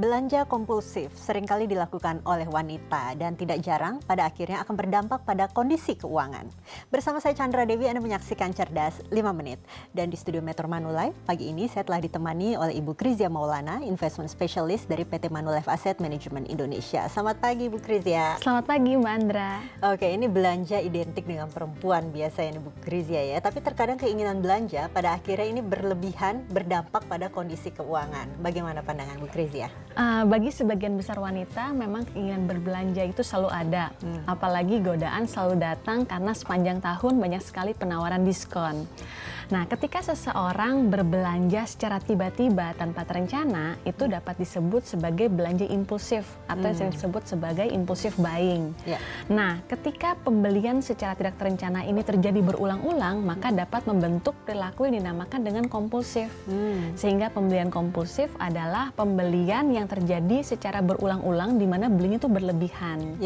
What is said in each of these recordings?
Belanja kompulsif seringkali dilakukan oleh wanita dan tidak jarang pada akhirnya akan berdampak pada kondisi keuangan. Bersama saya Chandra Dewi, Anda menyaksikan Cerdas 5 Menit. Dan di studio Metro Manulife, pagi ini saya telah ditemani oleh Ibu Krizia Maulana, Investment Specialist dari PT Manulife Asset Management Indonesia. Selamat pagi Ibu Krizia. Selamat pagi Mbak Andra. Oke, ini belanja identik dengan perempuan biasanya Ibu Krizia ya. Tapi terkadang keinginan belanja pada akhirnya ini berlebihan berdampak pada kondisi keuangan. Bagaimana pandangan Bu Krizia? Bagi sebagian besar wanita memang keinginan berbelanja itu selalu ada. Apalagi godaan selalu datang karena sepanjang tahun banyak sekali penawaran diskon. Nah, ketika seseorang berbelanja secara tiba-tiba tanpa terencana, itu dapat disebut sebagai belanja impulsif atau yang disebut sebagai impulsive buying. Nah, ketika pembelian secara tidak terencana ini terjadi berulang-ulang, maka dapat membentuk perilaku yang dinamakan dengan kompulsif. Sehingga pembelian kompulsif adalah pembelian yang terjadi secara berulang-ulang di mana belinya itu berlebihan.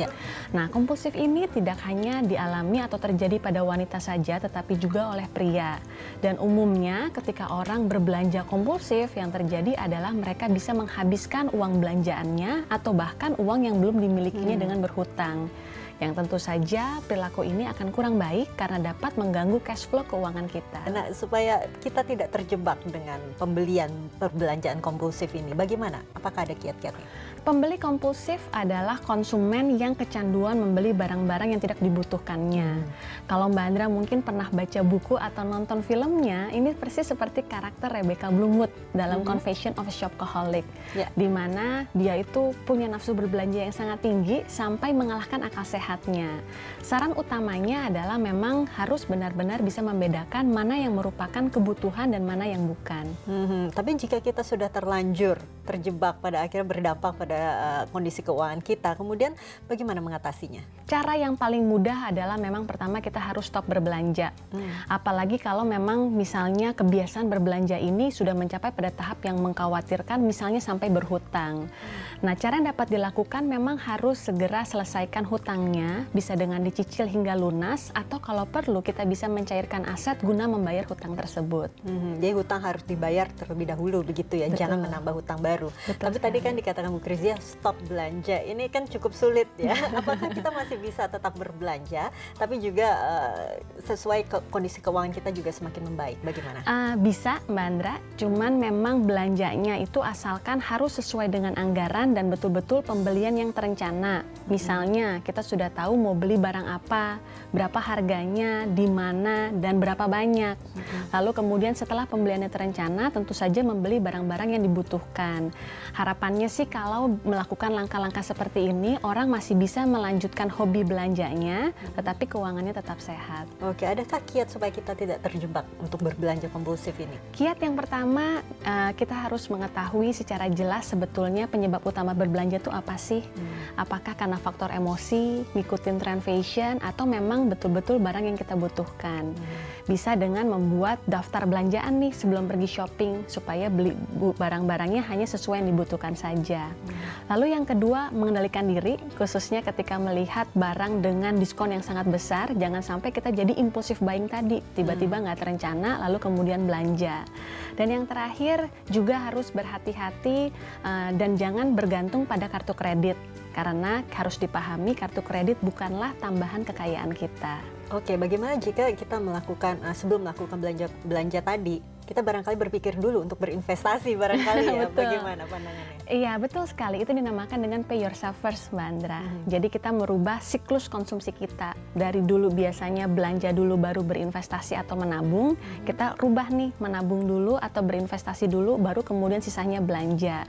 Nah, kompulsif ini tidak hanya dialami atau terjadi pada wanita saja, tetapi juga oleh pria. Dan umumnya ketika orang berbelanja kompulsif, yang terjadi adalah mereka bisa menghabiskan uang belanjaannya atau bahkan uang yang belum dimilikinya dengan berhutang. Yang tentu saja perilaku ini akan kurang baik karena dapat mengganggu cash flow keuangan kita. Nah, supaya kita tidak terjebak dengan pembelian perbelanjaan kompulsif ini, bagaimana? Apakah ada kiat-kiatnya? Pembeli kompulsif adalah konsumen yang kecanduan membeli barang-barang yang tidak dibutuhkannya. Kalau Mbak Andra mungkin pernah baca buku atau nonton filmnya, ini persis seperti karakter Rebecca Bloomwood dalam Confession of a Shopaholic, di mana dia itu punya nafsu berbelanja yang sangat tinggi sampai mengalahkan akal sehatnya. Saran utamanya adalah memang harus benar-benar bisa membedakan mana yang merupakan kebutuhan dan mana yang bukan. Tapi jika kita sudah terlanjur terjebak pada akhirnya berdampak pada kondisi keuangan kita, kemudian bagaimana mengatasinya? Cara yang paling mudah adalah memang pertama kita harus stop berbelanja. Apalagi kalau memang misalnya kebiasaan berbelanja ini sudah mencapai pada tahap yang mengkhawatirkan, misalnya sampai berhutang. Nah, cara yang dapat dilakukan memang harus segera selesaikan hutangnya, bisa dengan dicicil hingga lunas, atau kalau perlu kita bisa mencairkan aset guna membayar hutang tersebut. Jadi hutang harus dibayar terlebih dahulu begitu ya, jangan menambah hutang baru. Tapi tadi kan dikatakan Bu Krizia stop belanja, ini kan cukup sulit ya. Apakah kita masih bisa tetap berbelanja, tapi juga sesuai kondisi keuangan kita juga semakin membaik? Bagaimana? Bisa Mbak Andra, cuman memang belanjanya itu asalkan harus sesuai dengan anggaran dan betul-betul pembelian yang terencana. Misalnya kita sudah tahu mau beli barang apa, berapa harganya, di mana, dan berapa banyak. Lalu kemudian setelah pembeliannya terencana, tentu saja membeli barang-barang yang dibutuhkan. Harapannya sih kalau melakukan langkah-langkah seperti ini, orang masih bisa melanjutkan hobi belanjanya, tetapi keuangannya tetap sehat. Oke, adakah kiat supaya kita tidak terjebak untuk berbelanja kompulsif ini? Kiat yang pertama, kita harus mengetahui secara jelas sebetulnya penyebab utama berbelanja itu apa sih? Apakah karena faktor emosi, ngikutin tren fashion, atau memang betul-betul barang yang kita butuhkan? Bisa dengan membuat daftar belanjaan nih sebelum pergi shopping, supaya beli barang-barangnya hanya sesuai yang dibutuhkan saja. Lalu yang kedua, mengendalikan diri, khususnya ketika melihat barang dengan diskon yang sangat besar, jangan sampai kita jadi impulsif buying tadi, tiba-tiba nggak terencana, lalu kemudian belanja. Dan yang terakhir, juga harus berhati-hati dan jangan bergantung pada kartu kredit, karena harus dipahami kartu kredit bukanlah tambahan kekayaan kita. Oke, bagaimana jika kita melakukan, sebelum melakukan belanja tadi, kita barangkali berpikir dulu untuk berinvestasi barangkali ya? Bagaimana pandangannya? Iya, betul sekali. Itu dinamakan dengan pay yourself first, Mbak Andra. Jadi kita merubah siklus konsumsi kita. Dari dulu biasanya belanja dulu baru berinvestasi atau menabung, kita rubah nih, menabung dulu atau berinvestasi dulu, baru kemudian sisanya belanja.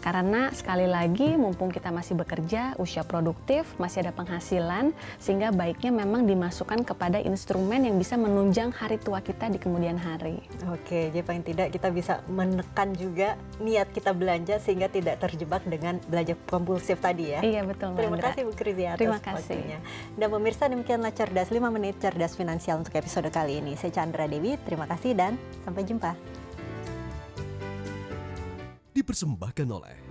Karena sekali lagi, mumpung kita masih bekerja, usia produktif, masih ada penghasilan, sehingga baiknya memang dimasukkan kepada instrumen yang bisa menunjang hari tua kita di kemudian hari. Oke, jadi paling tidak kita bisa menekan juga niat kita belanja sehingga tidak terjebak dengan belanja kompulsif tadi ya. Iya, betul. Terima kasih Bu Krizia atas waktunya. Dan pemirsa, demikianlah Cerdas 5 Menit, Cerdas Finansial untuk episode kali ini. Saya Chandra Dewi, terima kasih dan sampai jumpa. Dipersembahkan oleh